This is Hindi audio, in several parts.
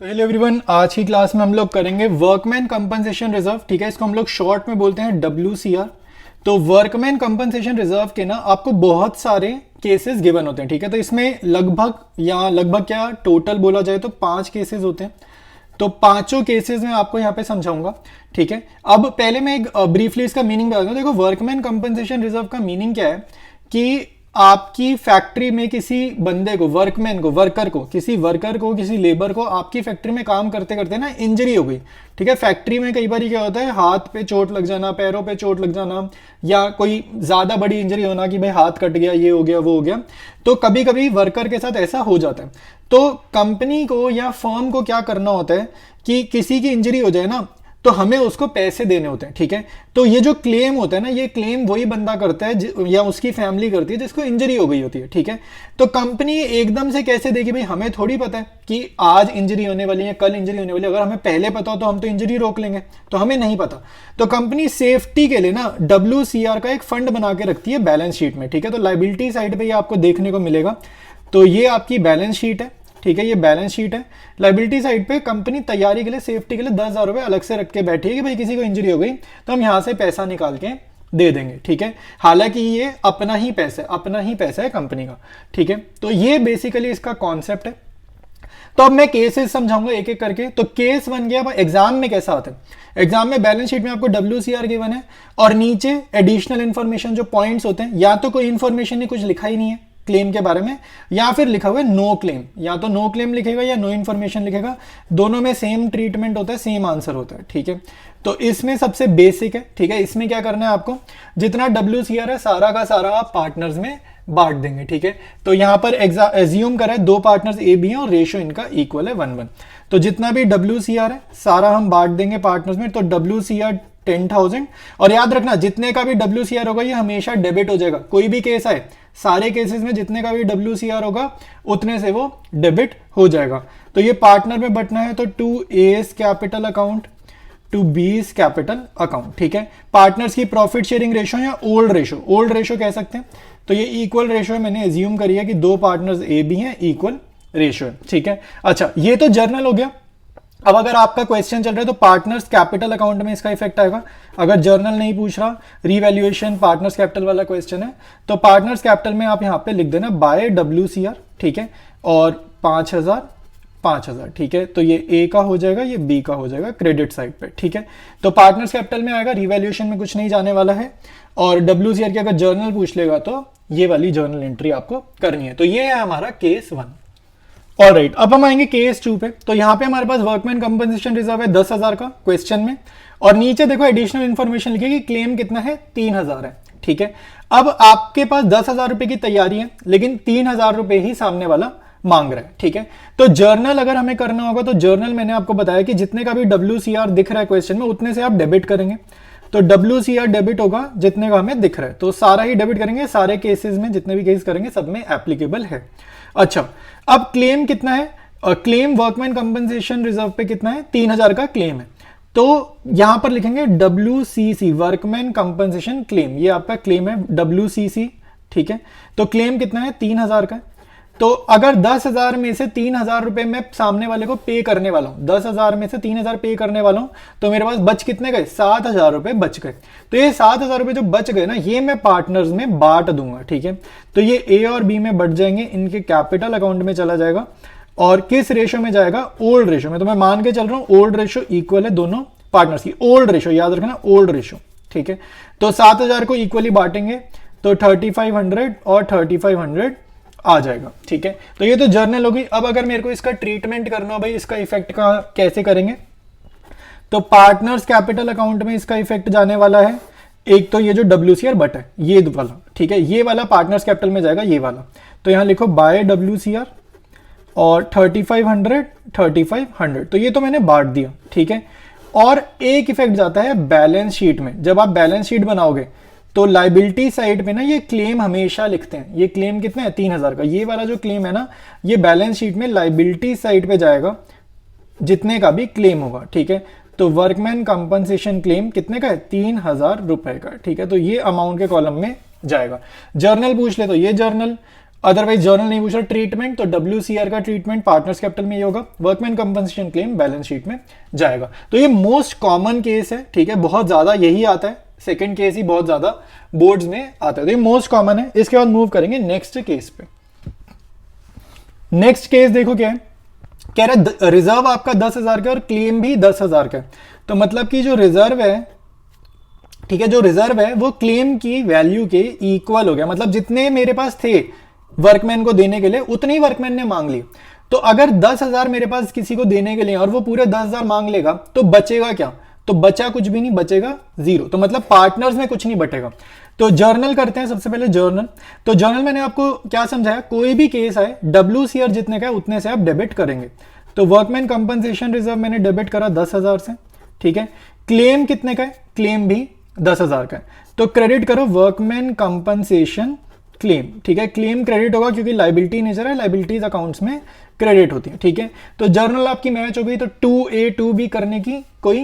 हेलो एवरीवन, आज की क्लास में हम लोग करेंगे वर्कमैन कंपनसेशन रिजर्व। ठीक है, इसको हम लोग शॉर्ट में बोलते हैं WCR। तो वर्कमैन कंपनसेशन रिजर्व के ना आपको बहुत सारे केसेस गिवन होते हैं। ठीक है, तो इसमें लगभग क्या टोटल बोला जाए तो 5 केसेस होते हैं। तो पांचों केसेस में आपको यहाँ पे समझाऊंगा। ठीक है, अब पहले मैं एक ब्रीफली इसका मीनिंग बता दूं। देखो, वर्कमैन कंपनसेशन रिजर्व का मीनिंग क्या है कि आपकी फैक्ट्री में किसी बंदे को, किसी लेबर को आपकी फैक्ट्री में काम करते करते ना इंजरी हो गई। ठीक है, फैक्ट्री में कई बार क्या होता है, हाथ पे चोट लग जाना, पैरों पे चोट लग जाना, या कोई ज्यादा बड़ी इंजरी होना कि भाई हाथ कट गया, ये हो गया, वो हो गया। तो कभी कभी वर्कर के साथ ऐसा हो जाता है। तो कंपनी को या फर्म को क्या करना होता है कि किसी की इंजरी हो जाए ना, तो हमें उसको पैसे देने होते हैं। ठीक है, तो ये जो क्लेम होता है ना, ये क्लेम वही बंदा करता है या उसकी फैमिली करती है जिसको इंजरी हो गई होती है। ठीक है, तो कंपनी एकदम से कैसे देगी, भाई हमें थोड़ी पता है कि आज इंजरी होने वाली है, कल इंजरी होने वाली है। अगर हमें पहले पता हो तो हम तो इंजरी रोक लेंगे, तो हमें नहीं पता। तो कंपनी सेफ्टी के लिए ना WCR का एक फंड बना के रखती है बैलेंस शीट में। ठीक है, तो लाइबिलिटी साइड पर ये आपको देखने को मिलेगा। तो ये आपकी बैलेंस शीट है। ठीक है, ये बैलेंस शीट है। लाइबिलिटी साइड पे कंपनी तैयारी के लिए, सेफ्टी के लिए 10,000 रुपए अलग से रख के बैठी है कि भाई किसी को इंजरी हो गई तो हम यहां से पैसा निकाल के दे देंगे। ठीक है, हालांकि ये अपना ही पैसा है कंपनी का। ठीक है, तो ये बेसिकली इसका कॉन्सेप्ट है। तो अब मैं केसेस समझाऊंगा एक एक करके। तो केस 1 गया, एग्जाम में कैसा आता है। एग्जाम में बैलेंस शीट में आपको WCR गिवन है और नीचे एडिशनल इंफॉर्मेशन जो पॉइंट्स होते हैं, या तो कोई इंफॉर्मेशन नहीं, कुछ लिखा ही नहीं है क्लेम के बारे में, या फिर लिखा हुआ है नो क्लेम। या तो नो क्लेम लिखेगा या नो इन्फॉर्मेशन लिखेगा, दोनों में सेम ट्रीटमेंट होता है, सेम आंसर होता है। ठीक है, तो इसमें सबसे बेसिक है। ठीक है, इसमें क्या करना है आपको, जितना WCR है सारा का सारा आप पार्टनर्स में बांट देंगे। ठीक है, तो यहां पर एज्यूम करा है 2 पार्टनर्स A B हैं और रेशियो इनका इक्वल है 1:1। तो जितना भी WCR है सारा हम बांट देंगे पार्टनर्स में। तो WCR 10,000, और याद रखना जितने का भी WCR होगा ये हमेशा डेबिट हो जाएगा। कोई भी केस आए, सारे केसेस में जितने का भी WCR होगा उतने से वो डेबिट हो जाएगा। तो ये पार्टनर में बटना है, तो 2A's capital account, 2B's capital account. ठीक है, पार्टनर्स की प्रॉफिट शेयरिंग रेशो या ओल्ड रेशो कह सकते हैं। तो ये इक्वल रेशो मैंने एज्यूम करी है कि 2 पार्टनर्स A B हैं, इक्वल रेशो है। ठीक है, अच्छा ये तो जर्नल हो गया। अब अगर आपका क्वेश्चन चल रहा है तो पार्टनर्स कैपिटल अकाउंट में इसका इफेक्ट आएगा। अगर जर्नल नहीं पूछ रहा, रीवैल्यूएशन पार्टनर्स कैपिटल वाला क्वेश्चन है, तो पार्टनर्स कैपिटल में आप यहां पे लिख देना बाय WCR। ठीक है, और 5,000। ठीक है, तो ये A का हो जाएगा, ये B का हो जाएगा क्रेडिट साइड पे। ठीक है, तो पार्टनर्स कैपिटल में आएगा, रीवैल्यूएशन में कुछ नहीं जाने वाला है। और WCR की अगर जर्नल पूछ लेगा तो ये वाली जर्नल एंट्री आपको करनी है। तो ये है हमारा केस 1। ऑलराइट, अब हम आएंगे केस 2 पे। तो यहाँ पे हमारे पास वर्कमैन कंपनसेशन रिजर्व है 10,000 का क्वेश्चन में, और नीचे देखो एडिशनल इंफॉर्मेशन लिखी है कि क्लेम कितना है, 3,000 है। ठीक है, अब आपके पास 10,000 रुपए की तैयारी है, लेकिन 3,000 रुपए ही सामने वाला मांग रहा है। ठीक है, तो जर्नल अगर हमें करना होगा तो जर्नल मैंने आपको बताया कि जितने का भी WCR दिख रहा है क्वेश्चन में उतने से आप डेबिट करेंगे। तो WCR डेबिट होगा जितने का हमें दिख रहा है, तो सारा ही डेबिट करेंगे। सारे केसेस में जितने भी केस करेंगे सब में एप्लीकेबल है। अच्छा, अब क्लेम कितना है, क्लेम वर्कमैन कंपनसेशन रिजर्व पे कितना है, 3,000 का क्लेम है। तो यहां पर लिखेंगे WCC, वर्कमैन कंपनसेशन क्लेम। ये आपका क्लेम है WCC। ठीक है, तो क्लेम कितना है, 3,000 का। तो अगर 10,000 में से 3,000 रुपए मैं सामने वाले को पे करने वाला हूं, 10,000 में से 3,000 पे करने वाला हूं, तो मेरे पास बच कितने गए, 7,000 रुपए बच गए। तो ये 7,000 रुपए जो बच गए ना, ये मैं पार्टनर्स में बांट दूंगा। ठीक है, तो ये A और B में बट जाएंगे, इनके कैपिटल अकाउंट में चला जाएगा। और किस रेशो में जाएगा, ओल्ड रेशो में। तो मैं मान के चल रहा हूं ओल्ड रेशो इक्वल है दोनों पार्टनर्स की। ओल्ड रेशो याद रखना, ओल्ड रेशो। ठीक है, तो 7,000 को इक्वली बांटेंगे तो 3,500 और 3,500 आ जाएगा। ठीक है, तो ये तो जर्नल होगी। अब अगर मेरे को इसका ट्रीटमेंट करना हो, भाई इसका इफेक्ट का कैसे करेंगे, तो पार्टनर्स कैपिटल अकाउंट में इसका इफेक्ट जाने वाला है। एक तो ये जो WCR बट है ये वाला, ठीक है, ये वाला पार्टनर्स कैपिटल में जाएगा, ये वाला। तो यहां लिखो बाय WCR और 3,500। तो ये तो मैंने बांट दिया। ठीक है, और एक इफेक्ट जाता है बैलेंस शीट में। जब आप बैलेंस शीट बनाओगे तो लाइबिलिटी साइड पे ना ये क्लेम हमेशा लिखते हैं। ये क्लेम कितना है, 3,000 का। ये वाला जो क्लेम है ना, ये बैलेंस शीट में लाइबिलिटी साइड पे जाएगा जितने का भी क्लेम होगा। ठीक है, तो वर्कमैन कंपनसेशन क्लेम कितने का है, 3,000 रुपए का। ठीक है, तो ये अमाउंट के कॉलम में जाएगा। जर्नल पूछ ले तो ये जर्नल, अदरवाइज जर्नल नहीं पूछ रहा ट्रीटमेंट, तो WCR का ट्रीटमेंट पार्टनर्स कैपिटल में ही होगा, workman compensation claim balance sheet में जाएगा। तो ये मोस्ट कॉमन केस है, ठीक है, बहुत ज्यादा यही आता है, सेकंड केस ही बहुत ज्यादा बोर्ड्स में आता है, तो ये मोस्ट कॉमन है। इसके बाद मूव करेंगे नेक्स्ट केस पे। नेक्स्ट केस देखो क्या है, कह रहा है रिजर्व आपका 10,000 का और क्लेम भी 10,000 का है। तो मतलब कि जो रिजर्व है, ठीक है, जो रिजर्व है वो क्लेम की वैल्यू के इक्वल हो गया, मतलब जितने मेरे पास थे वर्कमैन को देने के लिए उतने ही वर्कमैन ने मांग ली। तो अगर 10,000 मेरे पास किसी को देने के लिए और वो पूरे 10,000 मांग लेगा तो बचेगा क्या, तो बचा कुछ भी नहीं, बचेगा जीरो। तो मतलब पार्टनर्स में कुछ नहीं बचेगा। तो जर्नल करते हैं सबसे पहले जर्नल। तो जर्नल मैंने आपको क्या समझाया, कोई भी केस आए WCR जितने का है उतने से आप डेबिट करेंगे। तो वर्कमैन कंपनसेशन रिजर्व मैंने डेबिट करा 10,000 से, ठीक है। क्लेम कितने का है, क्लेम भी 10,000 का है, तो क्रेडिट करो वर्कमैन कंपनसेशन क्लेम, ठीक है। क्लेम क्रेडिट होगा क्योंकि लाइबिलिटी नेचर है, लाइबिलिटीज अकाउंट्स में क्रेडिट होती है, ठीक है। तो जर्नल आपकी मैच हो गई, तो 2A 2B करने की कोई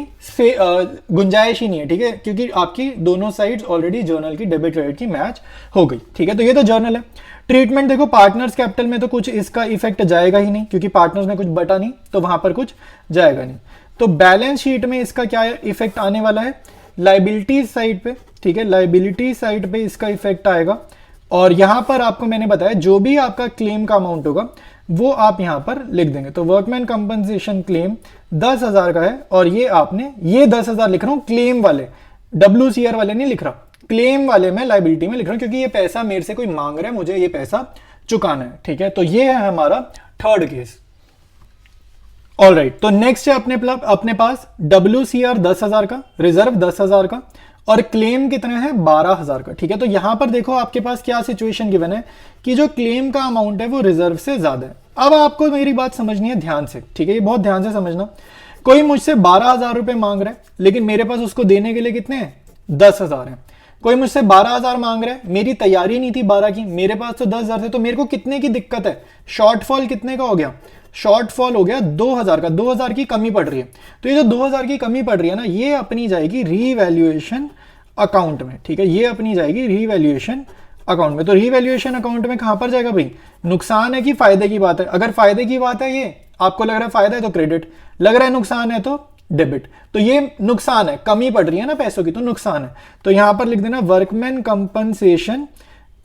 गुंजाइश ही नहीं है, ठीक है, क्योंकि आपकी दोनों साइड्स ऑलरेडी जर्नल की डेबिट क्रेडिट की मैच हो गई, ठीक है। तो ये तो जर्नल है। ट्रीटमेंट देखो, पार्टनर्स कैपिटल में तो कुछ इसका इफेक्ट जाएगा ही नहीं क्योंकि पार्टनर्स में कुछ बटा नहीं, तो वहां पर कुछ जाएगा नहीं। तो बैलेंस शीट में इसका क्या इफेक्ट आने वाला है, लाइबिलिटी साइड पे, ठीक है, लाइबिलिटी साइड पे इसका इफेक्ट आएगा। और यहां पर आपको मैंने बताया जो भी आपका क्लेम का अमाउंट होगा वो आप यहां पर लिख देंगे। तो वर्कमैन कंपनसेशन क्लेम 10,000 का है और ये आपने ये 10,000 लिख रहा हूं क्लेम वाले, WCR वाले नहीं लिख रहा, क्लेम वाले मैं लाइबिलिटी में लिख रहा हूं क्योंकि ये पैसा मेरे से कोई मांग रहा है, मुझे ये पैसा चुकाना है, ठीक है। तो ये है हमारा थर्ड केस। ऑलराइट, तो नेक्स्ट है अपने पास WCR 10,000 का, रिजर्व 10,000 का और क्लेम कितना है 12,000 का, ठीक है। तो यहां पर देखो आपके पास क्या सिचुएशन गिवन है कि जो क्लेम का अमाउंट है वो रिजर्व से ज्यादा है। अब आपको मेरी बात समझनी है ध्यान से, ठीक है, ये बहुत ध्यान से समझना। कोई मुझसे 12,000 रुपए मांग रहा है लेकिन मेरे पास उसको देने के लिए कितने हैं 10,000 है। कोई मुझसे 12,000 मांग रहा है, मेरी तैयारी नहीं थी 12 की, मेरे पास तो 10,000 थे, तो मेरे को कितने की दिक्कत है, शॉर्टफॉल कितने का हो गया, शॉर्टफॉल हो गया 2,000 का, 2,000 की कमी पड़ रही है। तो ये जो 2,000 की कमी पड़ रही है ना, ये अपनी जाएगी रीवैल्यूएशन अकाउंट में, ठीक है, ये अपनी जाएगी रीवैल्यूएशन अकाउंट में। तो रीवैल्यूएशन अकाउंट में कहां पर जाएगा भाई, नुकसान है कि फायदे की बात है, अगर फायदे की बात है ये आपको लग रहा है फायदा है तो क्रेडिट, लग रहा है नुकसान है तो डेबिट। तो ये नुकसान है, कमी पड़ रही है ना पैसों की, तो नुकसान है। तो यहां पर लिख देना वर्कमैन कंपनसेशन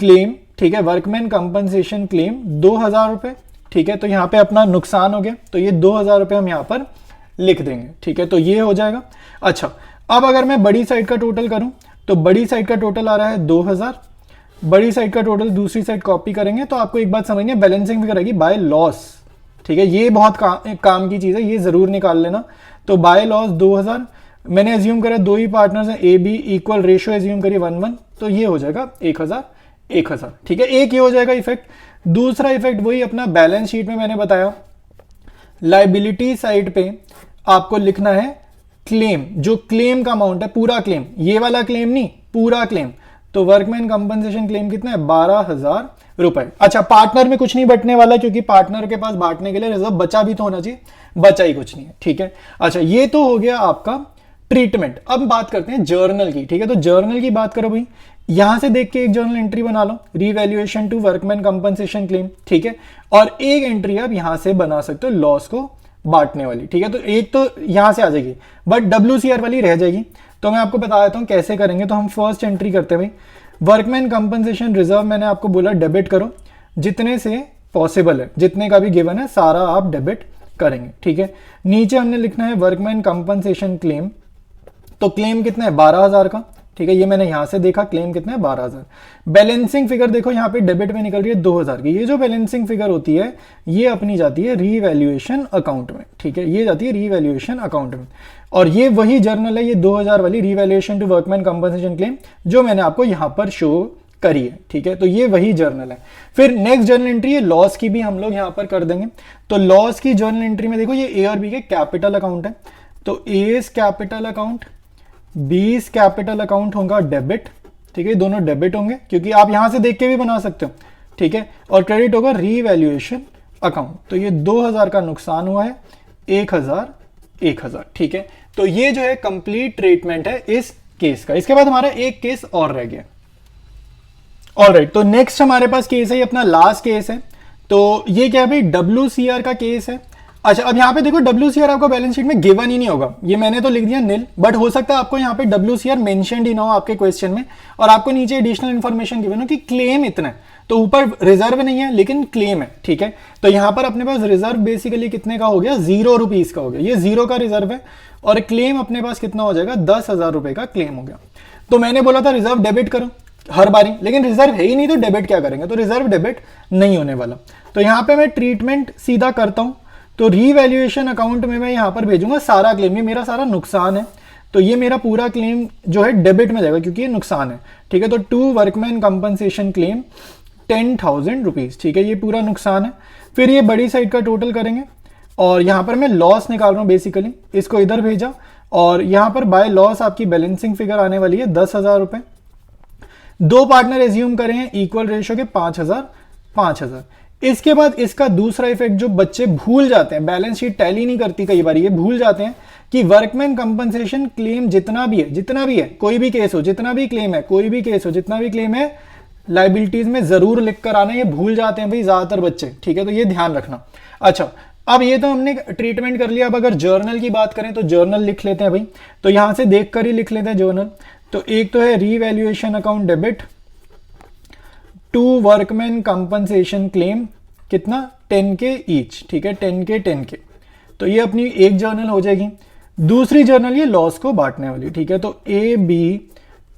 क्लेम, ठीक है, वर्कमैन कंपनसेशन क्लेम 2,000 रुपए, ठीक है। तो यहां पे अपना नुकसान हो गया, तो ये 2,000 रुपए हम यहां पर लिख देंगे, ठीक है। तो ये हो जाएगा। अच्छा, अब अगर मैं बड़ी साइड का टोटल करूं तो बड़ी साइड का टोटल आ रहा है 2,000, बड़ी साइड का टोटल दूसरी साइड कॉपी करेंगे तो आपको एक बात समझनी है, बैलेंसिंग फिगर आएगी बाय लॉस, ठीक है। ये बहुत काम की चीज है, ये जरूर निकाल लेना। तो बाय लॉस 2,000, मैंने एज्यूम करा दो ही पार्टनर्स हैं, AB इक्वल रेशियो एज्यूम करिए 1:1, तो ये हो जाएगा 1,000, ठीक है। एक ये हो जाएगा इफेक्ट। दूसरा इफेक्ट वही अपना बैलेंस शीट में मैंने बताया, लाइबिलिटी साइड पे आपको लिखना है क्लेम, जो क्लेम का अमाउंट है, पूरा क्लेम, ये वाला क्लेम नहीं, पूरा क्लेम। तो वर्कमैन कंपनसेशन क्लेम कितना है 12,000 रुपए। अच्छा, पार्टनर में कुछ नहीं बटने वाला क्योंकि पार्टनर के पास बांटने के लिए रिजर्व बचा भी तो होना चाहिए, बचा ही कुछ नहीं है, ठीक है। अच्छा, ये तो हो गया आपका ट्रीटमेंट। अब बात करते हैं जर्नल की, ठीक है। तो जर्नल की बात करो भाई, यहां से देख के एक जर्नल एंट्री बना लो, revaluation to workman compensation claim, ठीक है। और एक एंट्री आप यहां से बना सकते हो लॉस को बांटने वाली, ठीक है। तो एक तो यहां से आ जाएगी बट WCR वाली रह जाएगी। तो मैं आपको बता देता हूं कैसे करेंगे। तो हम फर्स्ट एंट्री करते हैं भाई, वर्कमैन कंपनसेशन रिजर्व मैंने आपको बोला डेबिट करो, जितने से पॉसिबल है, जितने का भी गिवन है सारा आप डेबिट करेंगे, ठीक है। नीचे हमने लिखना है वर्कमैन कंपनसेशन क्लेम, तो क्लेम कितना है 12,000 का, ठीक है। ये मैंने यहां से देखा क्लेम कितना है 12,000। बैलेंसिंग फिगर देखो यहाँ पे डेबिट में निकल रही है 2,000 की, ये जो बैलेंसिंग फिगर होती है ये अपनी जाती है रीवैल्यूएशन अकाउंट में, ठीक है, ये जाती है रीवैल्यूएशन अकाउंट में। और ये वही जर्नल है, ये 2,000 वाली revaluation to workman compensation claim जो मैंने आपको यहाँ पर शो करी है, ठीक है। तो ये वही जर्नल है। फिर नेक्स्ट जर्नल एंट्री है लॉस की, भी हम लोग यहाँ पर कर देंगे। तो लॉस की जर्नल एंट्री में देखो ये A और B के कैपिटल अकाउंट है, तो A capital account, B capital account होगा डेबिट, ठीक है, दोनों डेबिट होंगे क्योंकि आप यहां से देख के भी बना सकते हो, ठीक है। और क्रेडिट होगा रीवैल्यूएशन अकाउंट, तो ये 2,000 का नुकसान हुआ है, 1,000, ठीक है। तो ये जो है कंप्लीट ट्रीटमेंट है इस केस का। इसके बाद हमारा एक केस और रह गया, ऑलराइट, तो नेक्स्ट हमारे पास केस है, ये अपना लास्ट केस है। तो ये क्या है भाई, WCR का केस है। अच्छा, अब यहाँ पे देखो WCR आपको बैलेंस शीट में गिवन ही नहीं होगा, ये मैंने तो लिख दिया नील, बट हो सकता है आपको यहाँ पे WCR मेंशनड ही ना हो आपके क्वेश्चन में, और आपको नीचे एडिशनल इन्फॉर्मेशन गिवन हो कि क्लेम इतना है, तो ऊपर रिजर्व नहीं है लेकिन क्लेम है, ठीक है। तो यहाँ पर अपने पास रिजर्व बेसिकली कितने का हो गया, 0 रुपीज का हो गया, ये 0 का रिजर्व है, और क्लेम अपने पास कितना हो जाएगा, 10,000 रुपए का क्लेम हो गया। तो मैंने बोला था रिजर्व डेबिट करो हर बारी, लेकिन रिजर्व है ही नहीं तो डेबिट क्या करेंगे, तो रिजर्व डेबिट नहीं होने वाला। तो यहाँ पे मैं ट्रीटमेंट सीधा करता हूँ, तो रीवैल्यूएशन अकाउंट में मैं यहाँ पर भेजूंगा सारा क्लेम, ये मेरा सारा नुकसान है, तो ये मेरा पूरा क्लेम जो है डेबिट में जाएगा क्योंकि ये नुकसान है, ठीक है। तो to workman compensation claim 10,000 rupees, ठीक है, ये पूरा नुकसान है। फिर ये बड़ी साइड का टोटल करेंगे, और यहाँ पर मैं लॉस निकाल रहा हूँ बेसिकली, इसको इधर भेजा, और यहाँ पर बाय लॉस आपकी बैलेंसिंग फिगर आने वाली है 10,000 रुपए। दो पार्टनर एज्यूम करें हैं इक्वल रेशियो के 5,000। इसके बाद इसका दूसरा इफेक्ट जो बच्चे भूल जाते हैं, बैलेंस शीट टैली नहीं करती कई बार, ये भूल जाते हैं कि वर्कमैन कंपनसेशन क्लेम जितना भी है, कोई भी केस हो, जितना भी क्लेम है, कोई भी केस हो, जितना भी क्लेम है, लाइबिलिटीज में जरूर लिख कर आना, ये भूल जाते हैं भाई ज्यादातर बच्चे, ठीक है, तो ये ध्यान रखना। अच्छा, अब ये तो हमने ट्रीटमेंट कर लिया, अब अगर जर्नल की बात करें तो जर्नल लिख लेते हैं भाई, तो यहां से देख कर ही लिख लेते हैं जर्नल। तो एक तो है revaluation account debit to workman compensation claim, कितना 10K ईच, ठीक है, 10K। तो ये अपनी एक जर्नल हो जाएगी। दूसरी जर्नल ये लॉस को बांटने वाली, ठीक है, तो AB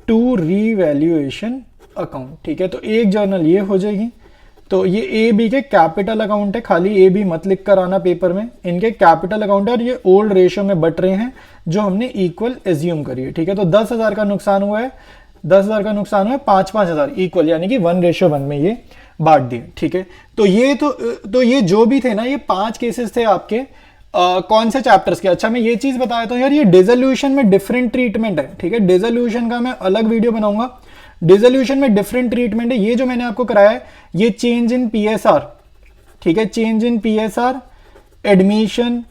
टू रीवैल्यूएशन अकाउंट, ठीक है, तो एक जर्नल ये हो जाएगी। तो ये AB के कैपिटल अकाउंट है, खाली AB मत लिख कर आना पेपर में, इनके कैपिटल अकाउंट है, और ये ओल्ड रेशियो में बट रहे हैं जो हमने इक्वल एज्यूम करी है, ठीक है। तो 10,000 का नुकसान हुआ है, 10,000 का नुकसान हुआ है, 5,000 इक्वल, यानी कि 1:1 में ये बांट दिए, ठीक है। तो ये जो भी थे ना, ये 5 केसेस थे आपके कौन से चैप्टर्स के। अच्छा, मैं ये चीज बताया था यार, ये डिसोल्यूशन में डिफरेंट ट्रीटमेंट है, ठीक है, डिसोल्यूशन का मैं अलग वीडियो बनाऊंगा। डिसोल्यूशन में डिफरेंट ट्रीटमेंट है, ये जो मैंने आपको कराया है ये चेंज इन PSR, ठीक है, change in PSR, admission,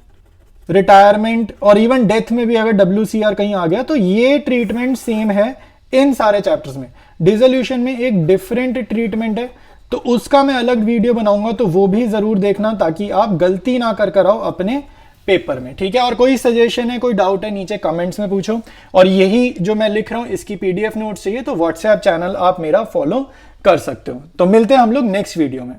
retirement और इवन डेथ में भी अगर WCR कहीं आ गया तो ये ट्रीटमेंट सेम है इन सारे चैप्टर्स में। डिसोल्यूशन में एक डिफरेंट ट्रीटमेंट है, तो उसका मैं अलग वीडियो बनाऊंगा, तो वो भी जरूर देखना ताकि आप गलती ना कर आओ अपने पेपर में, ठीक है। और कोई सजेशन है, कोई डाउट है, नीचे कमेंट्स में पूछो। और यही जो मैं लिख रहा हूं इसकी PDF नोट्स चाहिए तो व्हाट्सएप चैनल आप मेरा फॉलो कर सकते हो। तो मिलते हैं हम लोग नेक्स्ट वीडियो में।